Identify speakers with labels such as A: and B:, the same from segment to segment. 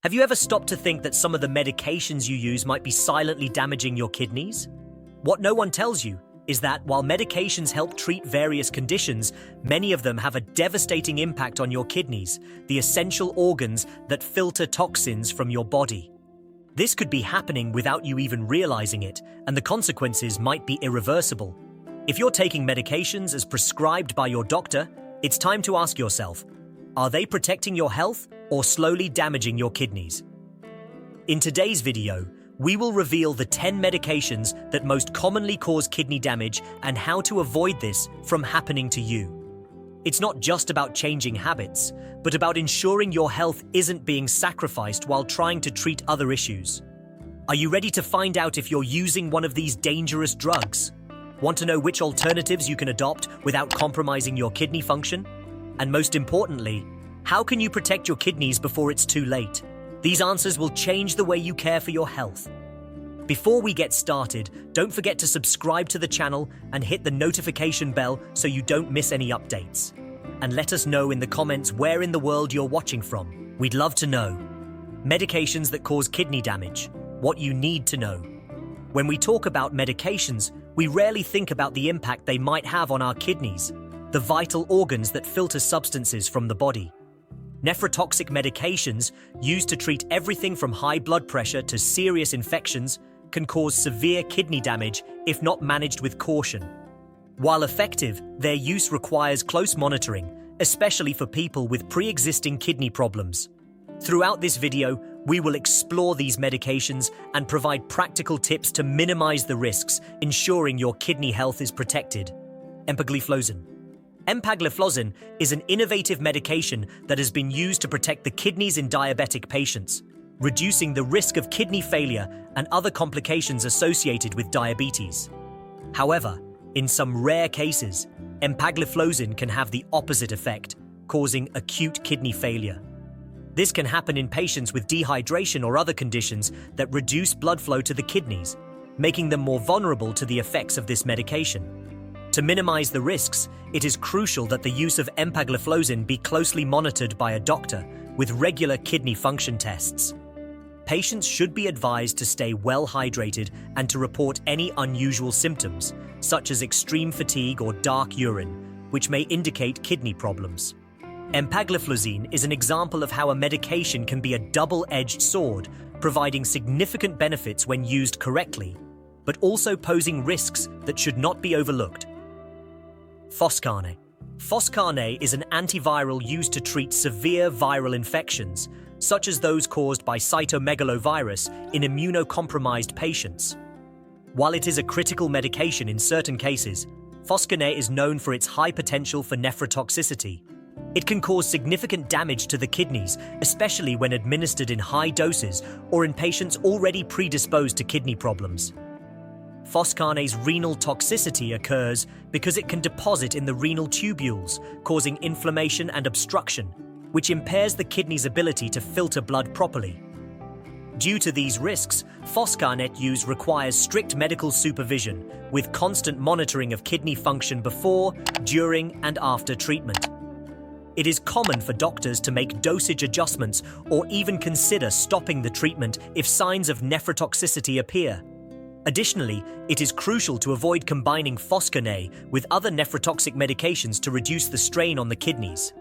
A: Have you ever stopped to think that some of the medications you use might be silently damaging your kidneys? What no one tells you is that while medications help treat various conditions, many of them have a devastating impact on your kidneys, the essential organs that filter toxins from your body. This could be happening without you even realizing it, and the consequences might be irreversible. If you're taking medications as prescribed by your doctor, it's time to ask yourself, are they protecting your health or slowly damaging your kidneys? In today's video, we will reveal the 10 medications that most commonly cause kidney damage and how to avoid this from happening to you. It's not just about changing habits, but about ensuring your health isn't being sacrificed while trying to treat other issues. Are you ready to find out if you're using one of these dangerous drugs? Want to know which alternatives you can adopt without compromising your kidney function? And most importantly, how can you protect your kidneys before it's too late? These answers will change the way you care for your health. Before we get started, don't forget to subscribe to the channel and hit the notification bell so you don't miss any updates. And let us know in the comments where in the world you're watching from. We'd love to know. Medications that cause kidney damage. What you need to know. When we talk about medications, we rarely think about the impact they might have on our kidneys, the vital organs that filter substances from the body. Nephrotoxic medications, used to treat everything from high blood pressure to serious infections, can cause severe kidney damage if not managed with caution. While effective, their use requires close monitoring, especially for people with pre-existing kidney problems. Throughout this video, we will explore these medications and provide practical tips to minimize the risks, ensuring your kidney health is protected. Empagliflozin. Empagliflozin is an innovative medication that has been used to protect the kidneys in diabetic patients, reducing the risk of kidney failure and other complications associated with diabetes. However, in some rare cases, empagliflozin can have the opposite effect, causing acute kidney failure. This can happen in patients with dehydration or other conditions that reduce blood flow to the kidneys, making them more vulnerable to the effects of this medication. To minimize the risks, it is crucial that the use of empagliflozin be closely monitored by a doctor with regular kidney function tests. Patients should be advised to stay well hydrated and to report any unusual symptoms, such as extreme fatigue or dark urine, which may indicate kidney problems. Empagliflozin is an example of how a medication can be a double-edged sword, providing significant benefits when used correctly, but also posing risks that should not be overlooked. Foscarnet. Foscarnet is an antiviral used to treat severe viral infections, such as those caused by cytomegalovirus in immunocompromised patients. While it is a critical medication in certain cases, Foscarnet is known for its high potential for nephrotoxicity. It can cause significant damage to the kidneys, especially when administered in high doses or in patients already predisposed to kidney problems. Foscarnet's renal toxicity occurs because it can deposit in the renal tubules, causing inflammation and obstruction, which impairs the kidney's ability to filter blood properly. Due to these risks, Foscarnet use requires strict medical supervision, with constant monitoring of kidney function before, during, and after treatment. It is common for doctors to make dosage adjustments or even consider stopping the treatment if signs of nephrotoxicity appear. Additionally, it is crucial to avoid combining Foscarnet with other nephrotoxic medications to reduce the strain on the kidneys.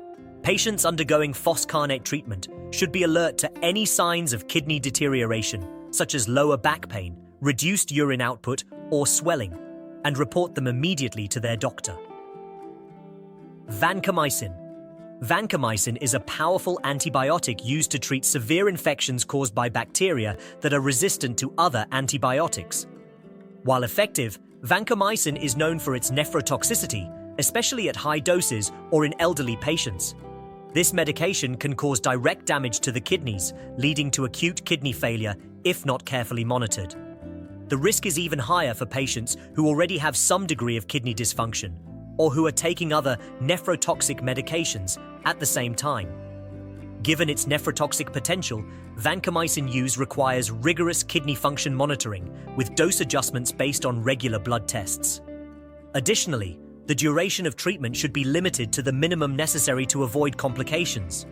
A: Patients undergoing Foscarnet treatment should be alert to any signs of kidney deterioration, such as lower back pain, reduced urine output, or swelling, and report them immediately to their doctor. Vancomycin. Vancomycin is a powerful antibiotic used to treat severe infections caused by bacteria that are resistant to other antibiotics. While effective, vancomycin is known for its nephrotoxicity, especially at high doses or in elderly patients. This medication can cause direct damage to the kidneys, leading to acute kidney failure if not carefully monitored. The risk is even higher for patients who already have some degree of kidney dysfunction or who are taking other nephrotoxic medications at the same time. Given its nephrotoxic potential, vancomycin use requires rigorous kidney function monitoring with dose adjustments based on regular blood tests. Additionally, the duration of treatment should be limited to the minimum necessary to avoid complications.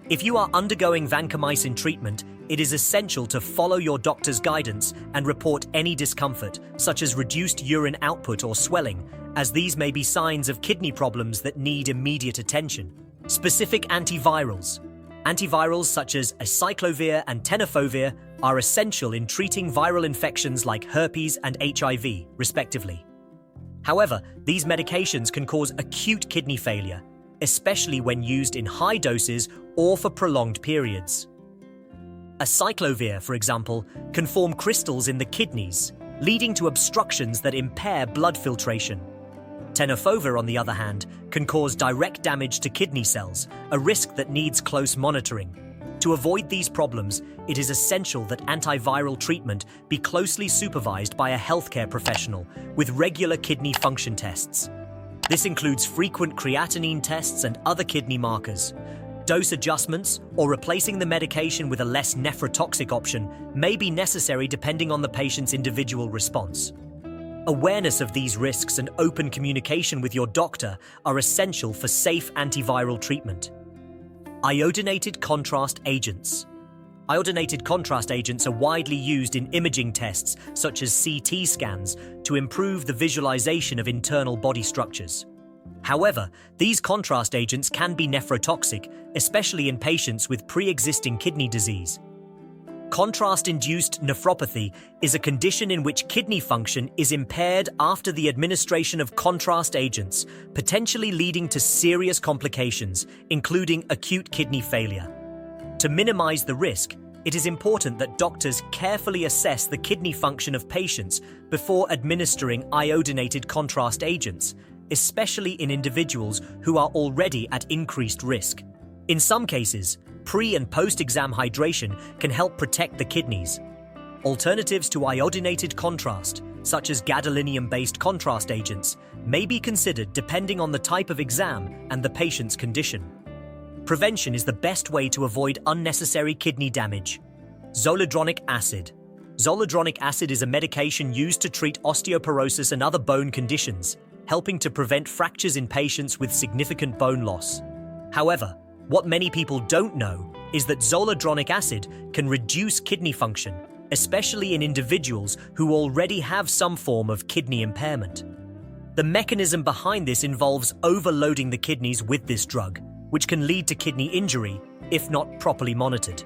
A: If you are undergoing vancomycin treatment, it is essential to follow your doctor's guidance and report any discomfort, such as reduced urine output or swelling, as these may be signs of kidney problems that need immediate attention. Specific antivirals. Antivirals such as acyclovir and tenofovir are essential in treating viral infections like herpes and HIV, respectively. However, these medications can cause acute kidney failure, especially when used in high doses or for prolonged periods. Acyclovir, for example, can form crystals in the kidneys, leading to obstructions that impair blood filtration. Tenofovir, on the other hand, can cause direct damage to kidney cells, a risk that needs close monitoring. To avoid these problems, it is essential that antiviral treatment be closely supervised by a healthcare professional with regular kidney function tests. This includes frequent creatinine tests and other kidney markers. Dose adjustments or replacing the medication with a less nephrotoxic option may be necessary depending on the patient's individual response. Awareness of these risks and open communication with your doctor are essential for safe antiviral treatment. Iodinated contrast agents. Iodinated contrast agents are widely used in imaging tests such as CT scans to improve the visualization of internal body structures. However, these contrast agents can be nephrotoxic, especially in patients with pre-existing kidney disease. Contrast-induced nephropathy is a condition in which kidney function is impaired after the administration of contrast agents, potentially leading to serious complications, including acute kidney failure. To minimize the risk, it is important that doctors carefully assess the kidney function of patients before administering iodinated contrast agents, especially in individuals who are already at increased risk. In some cases, pre- and post-exam hydration can help protect the kidneys. Alternatives to iodinated contrast, such as gadolinium-based contrast agents, may be considered depending on the type of exam and the patient's condition. Prevention is the best way to avoid unnecessary kidney damage. Zoledronic acid. Zoledronic acid is a medication used to treat osteoporosis and other bone conditions, helping to prevent fractures in patients with significant bone loss. However, what many people don't know is that zoledronic acid can reduce kidney function, especially in individuals who already have some form of kidney impairment. The mechanism behind this involves overloading the kidneys with this drug, which can lead to kidney injury if not properly monitored.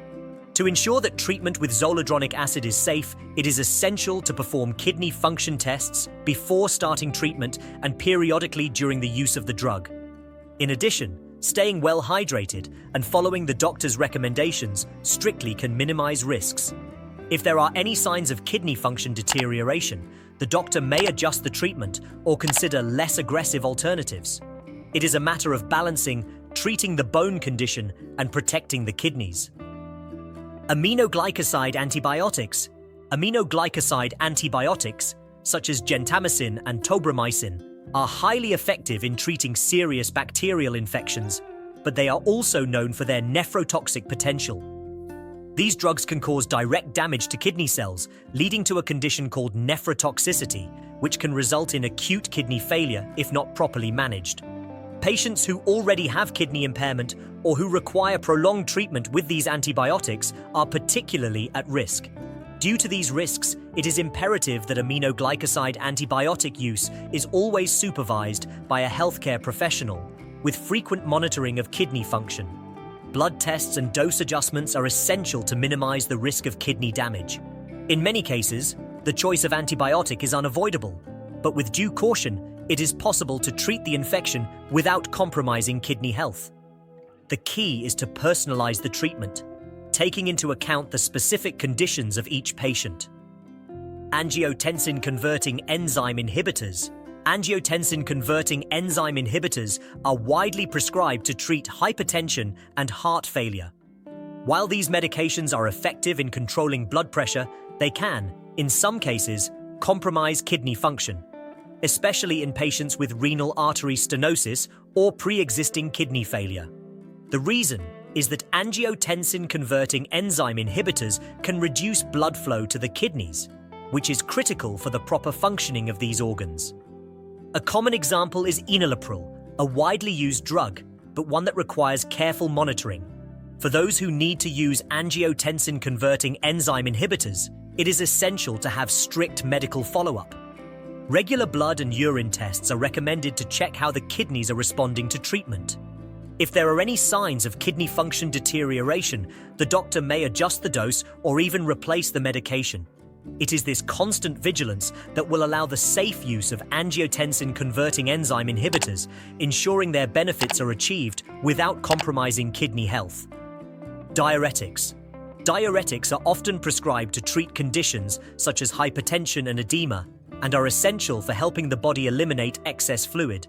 A: To ensure that treatment with zoledronic acid is safe, it is essential to perform kidney function tests before starting treatment and periodically during the use of the drug. In addition, staying well hydrated and following the doctor's recommendations strictly can minimize risks. If there are any signs of kidney function deterioration, the doctor may adjust the treatment or consider less aggressive alternatives. It is a matter of balancing treating the bone condition and protecting the kidneys. Aminoglycoside antibiotics. Aminoglycoside antibiotics, such as gentamicin and tobramycin, are highly effective in treating serious bacterial infections, but they are also known for their nephrotoxic potential. These drugs can cause direct damage to kidney cells, leading to a condition called nephrotoxicity, which can result in acute kidney failure if not properly managed. Patients who already have kidney impairment or who require prolonged treatment with these antibiotics are particularly at risk. Due to these risks, it is imperative that aminoglycoside antibiotic use is always supervised by a healthcare professional, with frequent monitoring of kidney function. Blood tests and dose adjustments are essential to minimize the risk of kidney damage. In many cases, the choice of antibiotic is unavoidable, but with due caution, it is possible to treat the infection without compromising kidney health. The key is to personalize the treatment, taking into account the specific conditions of each patient. Angiotensin-converting enzyme inhibitors. Angiotensin-converting enzyme inhibitors are widely prescribed to treat hypertension and heart failure. While these medications are effective in controlling blood pressure, they can, in some cases, compromise kidney function, especially in patients with renal artery stenosis or pre-existing kidney failure. The reason is that angiotensin-converting enzyme inhibitors can reduce blood flow to the kidneys, which is critical for the proper functioning of these organs. A common example is enalapril, a widely used drug, but one that requires careful monitoring. For those who need to use angiotensin-converting enzyme inhibitors, it is essential to have strict medical follow-up. Regular blood and urine tests are recommended to check how the kidneys are responding to treatment. If there are any signs of kidney function deterioration, the doctor may adjust the dose or even replace the medication. It is this constant vigilance that will allow the safe use of angiotensin-converting enzyme inhibitors, ensuring their benefits are achieved without compromising kidney health. Diuretics. Diuretics are often prescribed to treat conditions such as hypertension and edema, and are essential for helping the body eliminate excess fluid.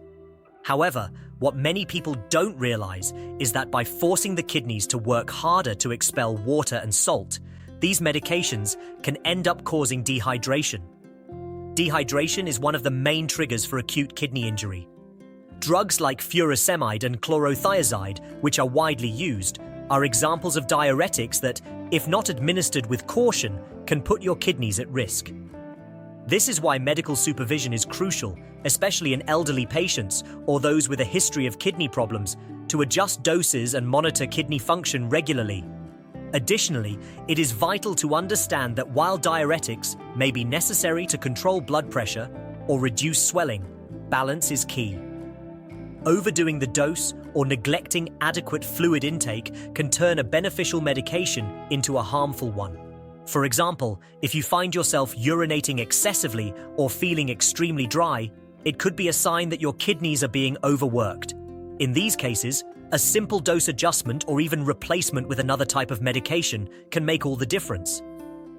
A: However, what many people don't realize is that by forcing the kidneys to work harder to expel water and salt, these medications can end up causing dehydration. Dehydration is one of the main triggers for acute kidney injury. Drugs like furosemide and chlorothiazide, which are widely used, are examples of diuretics that, if not administered with caution, can put your kidneys at risk. This is why medical supervision is crucial, especially in elderly patients or those with a history of kidney problems, to adjust doses and monitor kidney function regularly. Additionally, it is vital to understand that while diuretics may be necessary to control blood pressure or reduce swelling, balance is key. Overdoing the dose or neglecting adequate fluid intake can turn a beneficial medication into a harmful one. For example, if you find yourself urinating excessively or feeling extremely dry, it could be a sign that your kidneys are being overworked. In these cases, a simple dose adjustment or even replacement with another type of medication can make all the difference.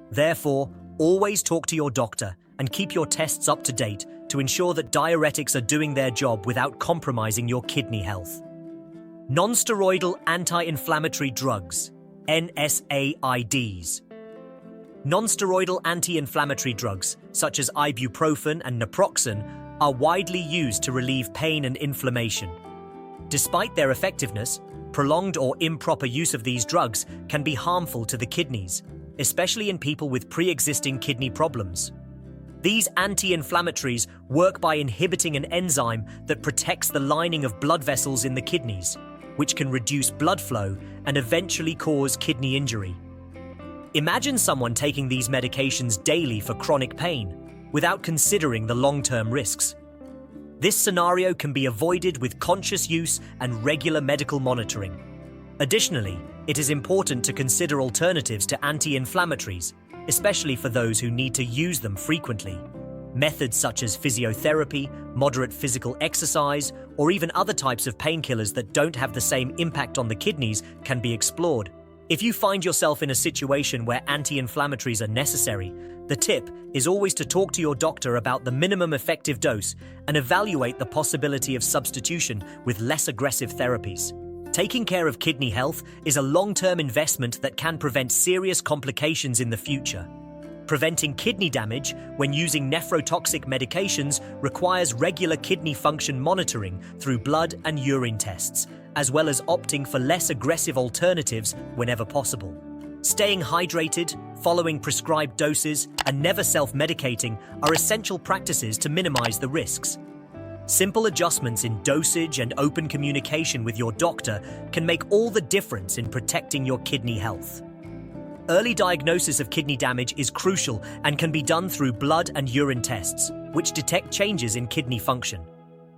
A: Therefore, always talk to your doctor and keep your tests up to date to ensure that diuretics are doing their job without compromising your kidney health. Non-steroidal anti-inflammatory drugs, NSAIDs. Non-steroidal anti-inflammatory drugs, such as ibuprofen and naproxen, are widely used to relieve pain and inflammation. Despite their effectiveness, prolonged or improper use of these drugs can be harmful to the kidneys, especially in people with pre-existing kidney problems. These anti-inflammatories work by inhibiting an enzyme that protects the lining of blood vessels in the kidneys, which can reduce blood flow and eventually cause kidney injury. Imagine someone taking these medications daily for chronic pain, without considering the long-term risks. This scenario can be avoided with conscious use and regular medical monitoring. Additionally, it is important to consider alternatives to anti-inflammatories, especially for those who need to use them frequently. Methods such as physiotherapy, moderate physical exercise, or even other types of painkillers that don't have the same impact on the kidneys can be explored. If you find yourself in a situation where anti-inflammatories are necessary, the tip is always to talk to your doctor about the minimum effective dose and evaluate the possibility of substitution with less aggressive therapies. Taking care of kidney health is a long-term investment that can prevent serious complications in the future. Preventing kidney damage when using nephrotoxic medications requires regular kidney function monitoring through blood and urine tests, as well as opting for less aggressive alternatives whenever possible. Staying hydrated, following prescribed doses, and never self-medicating are essential practices to minimize the risks. Simple adjustments in dosage and open communication with your doctor can make all the difference in protecting your kidney health. Early diagnosis of kidney damage is crucial and can be done through blood and urine tests, which detect changes in kidney function.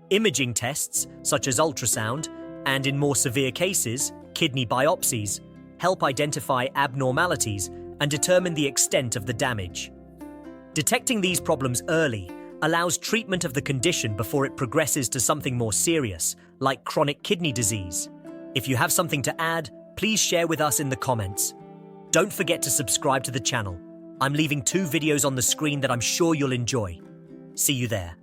A: Imaging tests, such as ultrasound, and in more severe cases, kidney biopsies, help identify abnormalities and determine the extent of the damage. Detecting these problems early allows treatment of the condition before it progresses to something more serious, like chronic kidney disease. If you have something to add, please share with us in the comments. Don't forget to subscribe to the channel. I'm leaving 2 videos on the screen that I'm sure you'll enjoy. See you there.